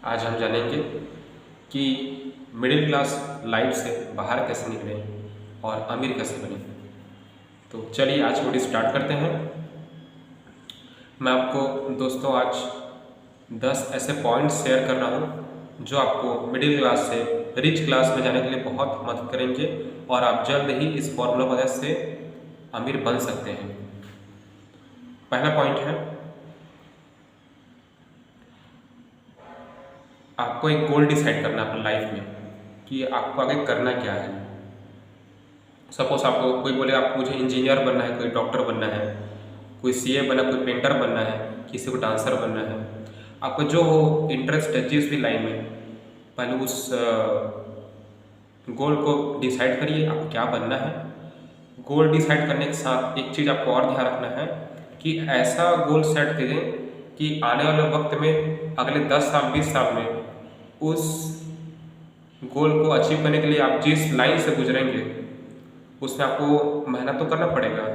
आज हम जानेंगे कि मिडिल क्लास लाइफ से बाहर कैसे निकलें और अमीर कैसे बने। तो चलिए आज वीडियो स्टार्ट करते हैं। मैं आपको दोस्तों आज 10 ऐसे पॉइंट्स शेयर कर रहा हूँ जो आपको मिडिल क्लास से रिच क्लास में जाने के लिए बहुत मदद करेंगे और आप जल्द ही इस फॉर्मूला की मदद से अमीर बन सकते हैं। पहला पॉइंट है, आपको एक गोल डिसाइड करना है अपनी लाइफ में कि आपको आगे करना क्या है। सपोज आपको कोई बोले आपको मुझे इंजीनियर बनना है, कोई डॉक्टर बनना है, कोई सीए बनना है, कोई पेंटर बनना है, किसी को डांसर बनना है। आपको जो हो इंटरेस्ट है जिस भी लाइन में, पहले उस गोल को डिसाइड करिए आपको क्या बनना है। गोल डिसाइड करने के साथ एक चीज़ आपको और ध्यान रखना है कि ऐसा गोल सेट करें कि आने वाले वक्त में अगले 10 साल 20 साल में उस गोल को अचीव करने के लिए आप जिस लाइन से गुजरेंगे उसमें आपको मेहनत तो करना पड़ेगा,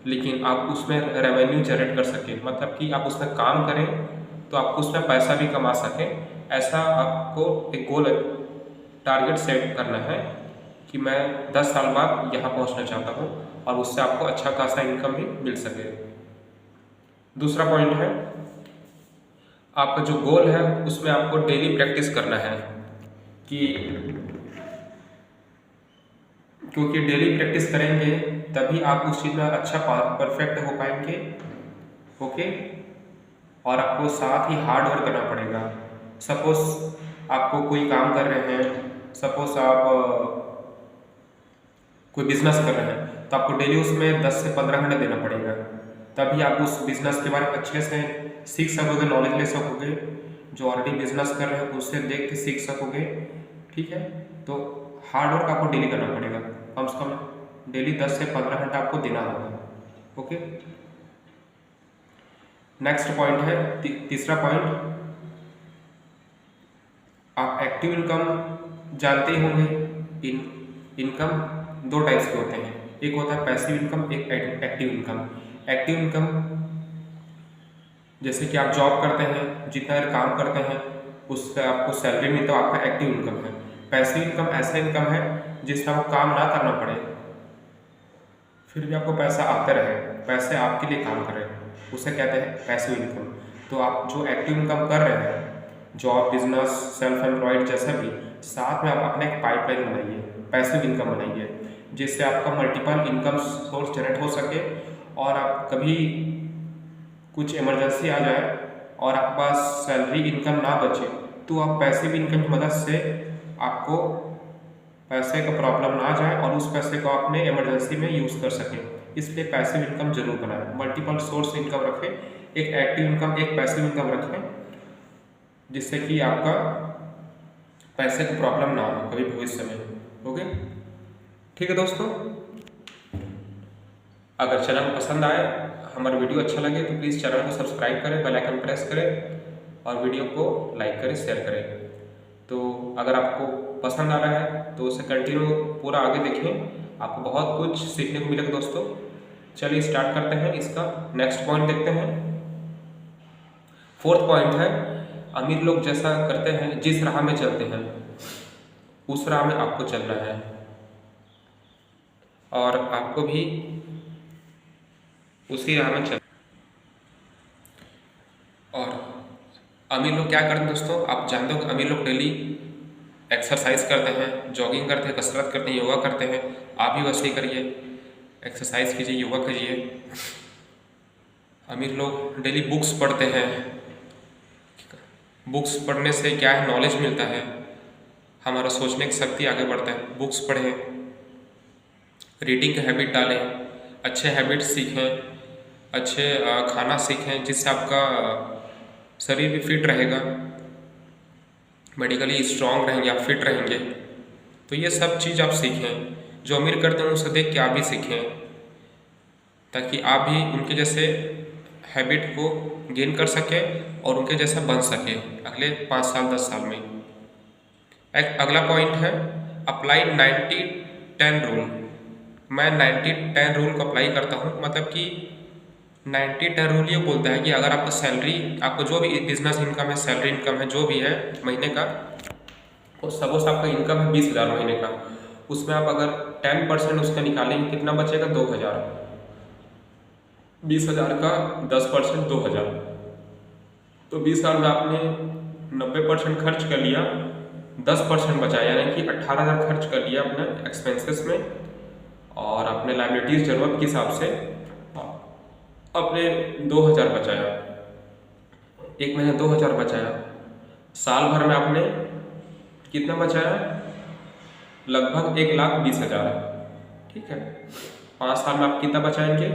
लेकिन आप उसमें रेवेन्यू जनरेट कर सकें, मतलब कि आप उसमें काम करें तो आप उसमें पैसा भी कमा सकें। ऐसा आपको एक गोल टारगेट सेट करना है कि मैं 10 साल बाद यहाँ पहुँचना चाहता हूँ और उससे आपको अच्छा खासा इनकम भी मिल सके। दूसरा पॉइंट है, आपका जो गोल है उसमें आपको डेली प्रैक्टिस करना है क्योंकि डेली प्रैक्टिस करेंगे तभी आप उस चीज़ में अच्छा परफेक्ट हो पाएंगे। ओके, और आपको साथ ही हार्ड वर्क करना पड़ेगा। सपोज आपको कोई काम कर रहे हैं, सपोज आप कोई बिजनेस कर रहे हैं तो आपको डेली उसमें 10 से 15 घंटे देना पड़ेगा, तभी आप उस बिजनेस के बारे में अच्छे से सीख सकोगे, नॉलेज ले सकोगे। जो ऑलरेडी बिजनेस कर रहे हैं उससे देख के सीख सकोगे। ठीक है, तो हार्ड वर्क आपको डेली करना पड़ेगा, कम से कम डेली 10 से 15 घंटा आपको देना होगा। ओके, नेक्स्ट पॉइंट है तीसरा पॉइंट, आप एक्टिव इनकम जानते ही होंगे। इनकम दो टाइप्स के होते हैं, एक होता है पैसिव इनकम, एक एक्टिव इनकम। एक्टिव इनकम जैसे कि आप जॉब करते हैं, जितना देर काम करते हैं उसका आपको सैलरी मिलता है, आपका एक्टिव इनकम है। पैसिव इनकम ऐसा इनकम है जिसमें आपको काम ना करना पड़े, फिर भी आपको पैसा आते रहे, पैसे आपके लिए काम करें, उसे कहते हैं पैसिव इनकम। तो आप जो एक्टिव इनकम कर रहे हैं, जॉब, बिजनेस, सेल्फ एम्प्लॉयड जैसा भी, साथ में आप अपने एक पाइपलाइन बनाइए, पैसिव इनकम बनाइए, जिससे आपका मल्टीपल इनकम सोर्स जनरेट हो सके और आप कभी कुछ इमरजेंसी आ जाए और आपके पास सैलरी इनकम ना बचे तो आप पैसिव इनकम की मदद से आपको पैसे का प्रॉब्लम ना जाए और उस पैसे को आपने इमरजेंसी में यूज़ कर सकें। इसलिए पैसिव इनकम जरूर बनाएं, मल्टीपल सोर्स इनकम रखें, एक एक्टिव इनकम एक पैसिव इनकम रखें, जिससे कि आपका पैसे की प्रॉब्लम ना हो कभी भविष्य में। ओके, ठीक है दोस्तों, अगर चैनल पसंद आए, हमारा वीडियो अच्छा लगे तो प्लीज़ चैनल को सब्सक्राइब करें, बेल आइकन प्रेस करें और वीडियो को लाइक करें, शेयर करें। तो अगर आपको पसंद आ रहा है तो उसे कंटिन्यू पूरा आगे देखें, आपको बहुत कुछ सीखने को मिलेगा दोस्तों। चलिए स्टार्ट करते हैं, इसका नेक्स्ट पॉइंट देखते हैं। फोर्थ पॉइंट है, अमीर लोग जैसा करते हैं, जिस राह में चलते हैं उस राह में आपको चलना है और आपको भी उसी राह में चल। और अमीर लोग क्या करते हैं दोस्तों, आप जानते हो कि अमीर लोग डेली एक्सरसाइज करते हैं, जॉगिंग करते हैं, कसरत करते हैं, योगा करते हैं। आप भी वैसे ही करिए, एक्सरसाइज कीजिए, योगा कीजिए। अमीर लोग डेली बुक्स पढ़ते हैं, बुक्स पढ़ने से क्या है, नॉलेज मिलता है, हमारा सोचने की शक्ति आगे बढ़ता है। बुक्स पढ़ें, रीडिंग की हैबिट डालें, अच्छे हैबिट सीखें, अच्छे खाना सीखें, जिससे आपका शरीर भी फिट रहेगा, मेडिकली स्ट्रांग रहेंगे, आप फिट रहेंगे। तो ये सब चीज़ आप सीखें, जो अमीर करते हैं उसे देख के आप भी सीखें, ताकि आप भी उनके जैसे हैबिट को गेन कर सकें और उनके जैसा बन सके अगले 5 साल 10 साल में। एक अगला पॉइंट है, अप्लाई 90-10 रूल। मैं 90-10 रूल को अप्लाई करता हूँ, मतलब कि 90-10 रूल ये बोलता है कि अगर आपका सैलरी, आपको जो भी बिजनेस इनकम है, सैलरी इनकम है, जो भी है महीने का, वो सपोज आपका इनकम है 20,000 महीने का, उसमें आप अगर 10% उसका निकालेंगे कितना बचेगा? 2,000। 20,000 का 10% 2,000, तो 20,000 में आपने 90% खर्च कर लिया, 10% बचा, यानी कि 18,000 खर्च कर लिया अपने एक्सपेंसेस में, और अपने लाइबिलिटीज जरूरत के हिसाब से अपने 2,000 बचाया। एक महीने 2,000 बचाया, साल भर में आपने कितना बचाया? लगभग 1,20,000। ठीक है, 5 साल में आप कितना बचाएंगे?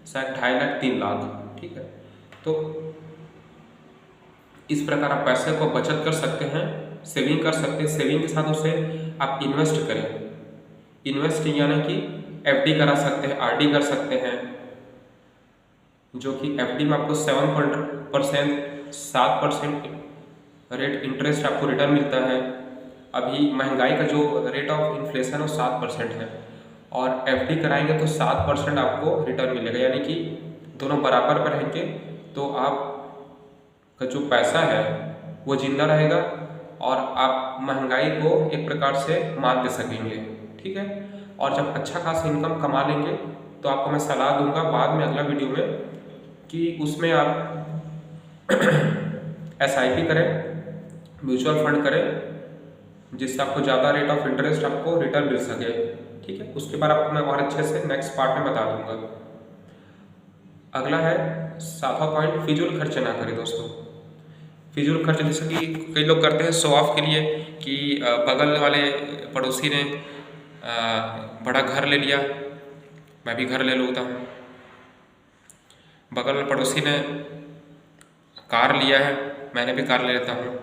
शायद 2.5 लाख 3 लाख। ठीक है, तो इस प्रकार आप पैसे को बचत कर सकते हैं, सेविंग कर सकते हैं। सेविंग के साथ उसे आप इन्वेस्ट करें। इन्वेस्ट यानी कि एफडी करा सकते हैं, आरडी कर सकते हैं, जो कि एफडी में आपको 7% रेट इंटरेस्ट आपको रिटर्न मिलता है। अभी महंगाई का जो रेट ऑफ इन्फ्लेशन है वो 7% है, और एफडी कराएंगे तो 7% आपको रिटर्न मिलेगा, यानी कि दोनों बराबर पर रहेंगे, तो आप का जो पैसा है वो जिंदा रहेगा और आप महंगाई को एक प्रकार से मात दे सकेंगे। ठीक है, और जब अच्छा खासा इनकम कमा लेंगे तो आपको मैं सलाह दूंगा बाद में अगला वीडियो में कि उसमें आप SIP करें, म्यूचुअल फंड करें, जिससे आपको ज़्यादा रेट ऑफ इंटरेस्ट आपको रिटर्न मिल सके। ठीक है, उसके बाद आपको मैं और अच्छे से नेक्स्ट पार्ट में बता दूंगा। अगला है 7वां पॉइंट, फिजूल खर्च ना करें दोस्तों। फिजूल खर्च जैसे कि कई लोग करते हैं शो ऑफ के लिए कि बगल वाले पड़ोसी ने बड़ा घर ले लिया, मैं भी घर ले लेता हूँ। बगल वाले पड़ोसी ने कार लिया है, मैंने भी कार ले लेता हूँ।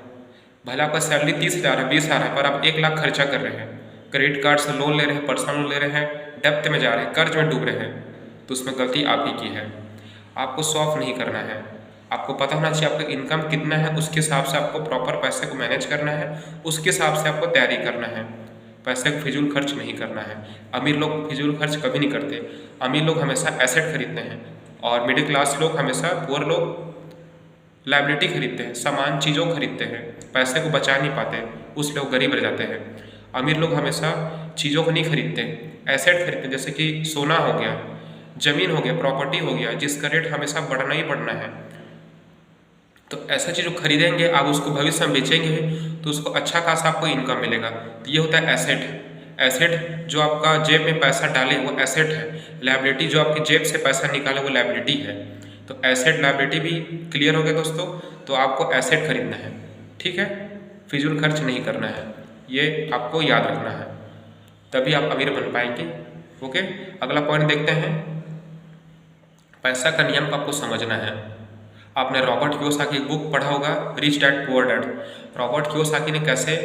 भले आपका सैलरी 30,000 है, 20,000 है, पर आप 1 लाख खर्चा कर रहे हैं, क्रेडिट कार्ड से लोन ले रहे हैं, पर्सनल लोन ले रहे हैं, डेप्थ में जा रहे हैं, कर्ज में डूब रहे हैं, तो उसमें गलती आप ही की है। आपको शो ऑफ नहीं करना है, आपको पता होना चाहिए आपका इनकम कितना है, उसके हिसाब से आपको प्रॉपर पैसे को मैनेज करना है, उसके हिसाब से आपको तैयारी करना है। पैसे को फिजूल खर्च नहीं करना है। अमीर लोग फिजूल खर्च कभी नहीं करते। अमीर लोग हमेशा एसेट खरीदते हैं, और मिडिल क्लास लोग हमेशा, पुअर लोग लाइबिलिटी खरीदते हैं, सामान चीज़ों खरीदते हैं, पैसे को बचा नहीं पाते, उस लोग गरीब रह जाते हैं। अमीर लोग हमेशा चीज़ों को नहीं खरीदते, एसेट खरीदते हैं, जैसे कि सोना हो गया, ज़मीन हो गया, प्रॉपर्टी हो गया, जिसका रेट हमेशा बढ़ना ही बढ़ना है। तो ऐसा चीज़ खरीदेंगे, आप उसको भविष्य में बेचेंगे तो उसको अच्छा खासा आपको इनकम मिलेगा। तो ये होता है एसेट। एसेट जो आपका जेब में पैसा डाले वो एसेट है। लायबिलिटी जो आपकी जेब से पैसा निकाले वो लायबिलिटी है। तो एसेट लायबिलिटी भी क्लियर हो गया दोस्तों। तो आपको एसेट खरीदना है, ठीक है, फिजूल खर्च नहीं करना है, ये आपको याद रखना है, तभी आप अमीर बन पाएंगे। ओके, अगला पॉइंट देखते हैं। पैसा का नियम को आपको समझना है। आपने रॉबर्ट कियोसाकी की बुक पढ़ा होगा, rich dad poor dad. Robert Kiyosaki ने कैसे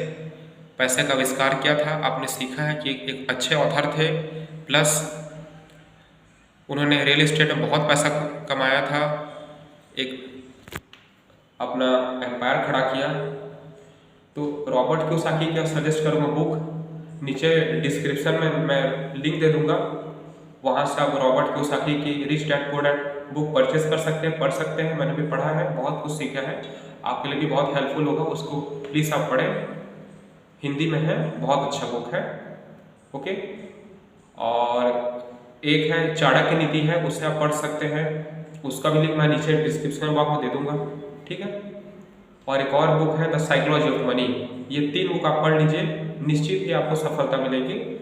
पैसे का आविष्कार किया था, आपने सीखा है कि एक अच्छे ऑथर थे, प्लस उन्होंने रियल एस्टेट में बहुत पैसा कमाया था, एक अपना एम्पायर खड़ा किया। तो रॉबर्ट कियोसाकी का सजेस्ट करूँगा बुक, नीचे डिस्क्रिप्शन में मैं लिंक दे दूँगा, वहाँ से आप रॉबर्ट कियोसाकी की rich dad poor dad book purchase कर सकते हैं, पढ़ सकते हैं। मैंने भी पढ़ा है, बहुत कुछ सीखा है, आपके लिए भी बहुत हेल्पफुल होगा, उसको प्लीज़ आप पढ़ें, हिंदी में है, बहुत अच्छा बुक है। ओके, और एक है चाणक्य नीति है, उसे आप पढ़ सकते हैं, उसका भी लिंक मैं नीचे डिस्क्रिप्शन बॉक्स में दे दूंगा, ठीक है। और एक और बुक है द साइकोलॉजी ऑफ मनी। ये 3 बुक आप पढ़ लीजिए, निश्चित ही आपको सफलता मिलेगी।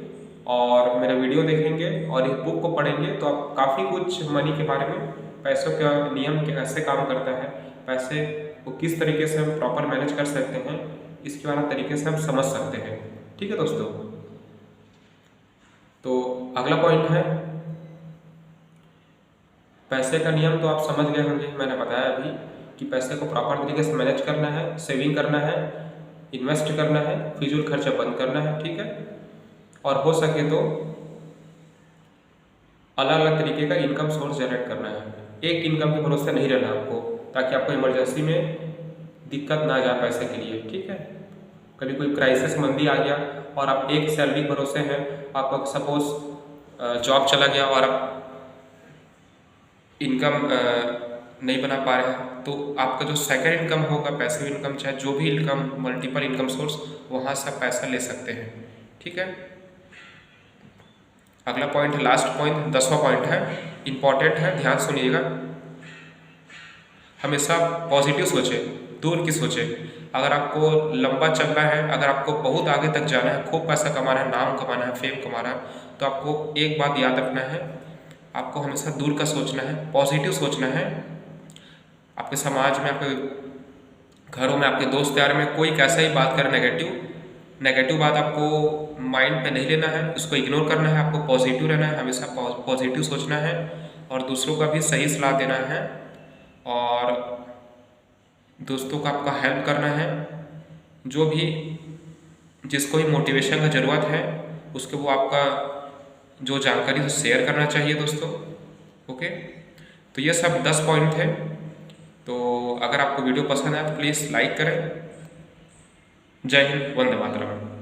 और मेरा वीडियो देखेंगे और इस बुक को पढ़ेंगे तो आप काफ़ी कुछ मनी के बारे में, पैसों का नियम कैसे काम करता है, पैसे को किस तरीके से हम प्रॉपर मैनेज कर सकते हैं, इसके बारे में तरीके से हम समझ सकते हैं, ठीक है दोस्तों। तो अगला पॉइंट है पैसे का नियम। तो आप समझ गए होंगे, मैंने बताया अभी कि पैसे को प्रॉपर तरीके से मैनेज करना है, सेविंग करना है, इन्वेस्ट करना है, फिजूल खर्चा बंद करना है, ठीक है। और हो सके तो अलग अलग तरीके का इनकम सोर्स जनरेट करना है, एक इनकम के भरोसे नहीं रहना आपको, ताकि आपको इमरजेंसी में दिक्कत ना जाए पैसे के लिए, ठीक है। कभी कोई क्राइसिस मंदी आ गया और आप एक सैलरी भरोसे हैं, आपका सपोज जॉब चला गया और आप इनकम नहीं बना पा रहे हैं, तो आपका जो सेकंड इनकम होगा, पैसिव इनकम, चाहे जो भी इनकम, मल्टीपल इनकम सोर्स, वहाँ से आप पैसा ले सकते हैं। ठीक है, अगला पॉइंट है, लास्ट पॉइंट, 10वां पॉइंट है, इंपॉर्टेंट है, ध्यान सुनिएगा। हमेशा पॉजिटिव सोचे, दूर की सोचे। अगर आपको लंबा चलना है, अगर आपको बहुत आगे तक जाना है, खूब पैसा कमाना है, नाम कमाना है, फेम कमाना है, तो आपको एक बात याद रखना है, आपको हमेशा दूर का सोचना है, पॉजिटिव सोचना है। आपके समाज में, आपके घरों में, आपके दोस्त यार में कोई कैसा ही बात करे नेगेटिव बात आपको माइंड पे नहीं लेना है, उसको इग्नोर करना है, आपको पॉजिटिव रहना है, हमेशा पॉजिटिव सोचना है और दूसरों का भी सही सलाह देना है और दोस्तों का आपका हेल्प करना है। जो भी जिसको भी मोटिवेशन का ज़रूरत है उसको वो आपका जो जानकारी है शेयर करना चाहिए दोस्तों। ओके, तो ये सब 10 पॉइंट थे। तो अगर आपको वीडियो पसंद आए तो प्लीज़ लाइक करें। जय हिंद, वंदे मातरम।